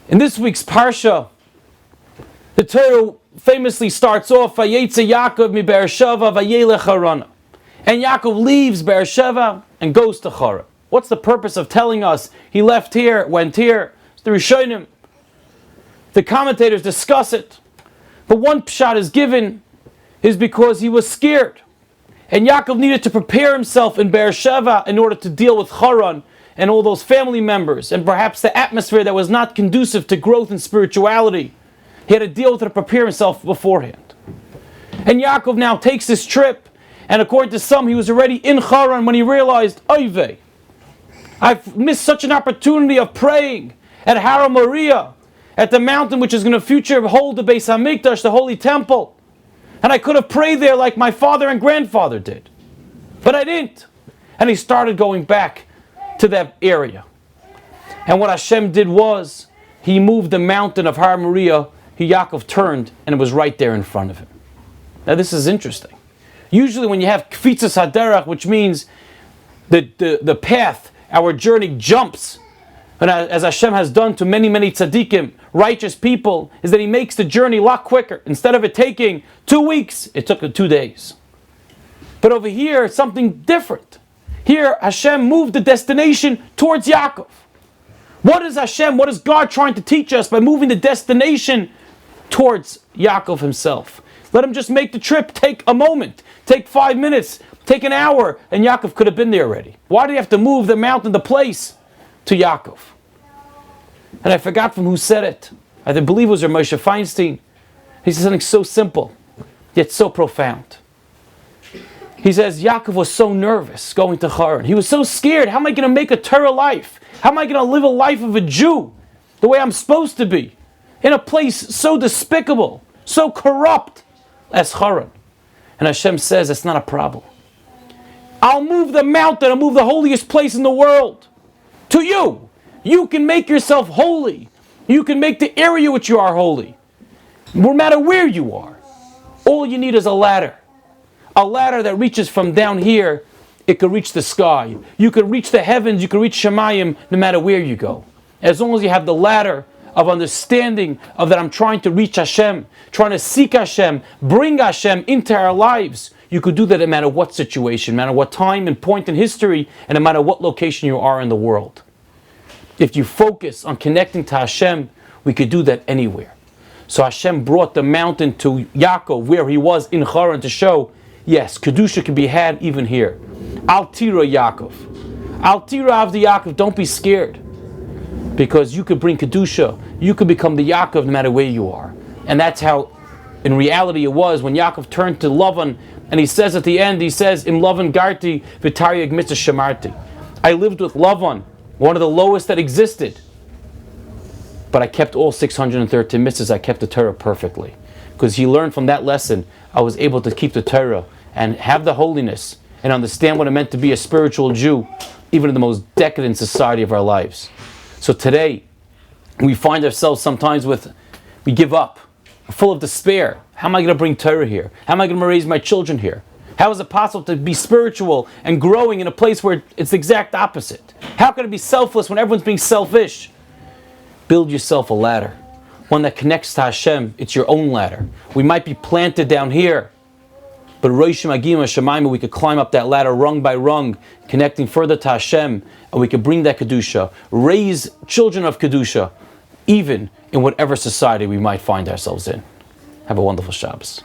In this week's Parsha, the Torah famously starts off, Vayetze Yaakov mi Beersheva vayelech Harana. And Yaakov leaves Beersheva and goes to Haran. What's the purpose of telling us he left here, went here? It's the Rishonim. The commentators discuss it. But one pshat is given is because he was scared. And Yaakov needed to prepare himself in Beersheva in order to deal with Haran and all those family members, and perhaps the atmosphere that was not conducive to growth and spirituality. He had to deal with it to prepare himself beforehand. And Yaakov now takes this trip, and according to some, he was already in Haran when he realized, Oy, I've missed such an opportunity of praying at Har Moriah, at the mountain which is going to future hold the Beis HaMikdash, the Holy Temple. And I could have prayed there like my father and grandfather did. But I didn't. And he started going back to that area. And what Hashem did was, he moved the mountain of Har Moriah, Yaakov turned, and it was right there in front of him. Now this is interesting. Usually when you have Kfitzas HaDerech, which means the path, our journey jumps, and as Hashem has done to many, many tzaddikim, righteous people, is that He makes the journey a lot quicker. Instead of it taking 2 weeks, it took 2 days. But over here, it's something different. Here, Hashem moved the destination towards Yaakov. What is Hashem, what is God trying to teach us by moving the destination towards Yaakov himself? Let him just make the trip take a moment, take 5 minutes, take an hour, and Yaakov could have been there already. Why do you have to move the mountain, the place, to Yaakov? And I forgot from who said it. I believe it was Moshe Feinstein. He said something so simple, yet so profound. He says, Yaakov was so nervous going to Haran. He was so scared. How am I going to make a Torah life? How am I going to live a life of a Jew the way I'm supposed to be? In a place so despicable, so corrupt as Haran. And Hashem says, that's not a problem. I'll move the mountain, I'll move the holiest place in the world to you. You can make yourself holy. You can make the area which you are holy. No matter where you are. All you need is a ladder. A ladder that reaches from down here, it could reach the sky. You could reach the heavens, you could reach Shemayim, no matter where you go. As long as you have the ladder of understanding of that I'm trying to reach Hashem, trying to seek Hashem, bring Hashem into our lives, you could do that no matter what situation, no matter what time and point in history, and no matter what location you are in the world. If you focus on connecting to Hashem, we could do that anywhere. So Hashem brought the mountain to Yaakov, where he was in Haran, to show, yes, Kedusha can be had even here. Al Tira Yaakov. Al Tira Avdi Yaakov, don't be scared. Because you could bring Kedusha, you could become the Yaakov no matter where you are. And that's how, in reality, it was when Yaakov turned to Lavan, and he says at the end, he says, Im Lavan Garti V'Taryag Mitzvah Shamarti. I lived with Lavan, one of the lowest that existed. But I kept all 613 mitzvahs, I kept the Torah perfectly. Because he learned from that lesson, I was able to keep the Torah and have the holiness and understand what it meant to be a spiritual Jew, even in the most decadent society of our lives. So today, we find ourselves sometimes we give up, full of despair. How am I going to bring Torah here? How am I going to raise my children here? How is it possible to be spiritual and growing in a place where it's the exact opposite? How can it be selfless when everyone's being selfish? Build yourself a ladder. One that connects to Hashem. It's your own ladder. We might be planted down here, but Roshim Agima Shemaima, we could climb up that ladder rung by rung, connecting further to Hashem, and we could bring that Kedusha, raise children of Kedusha, even in whatever society we might find ourselves in. Have a wonderful Shabbos.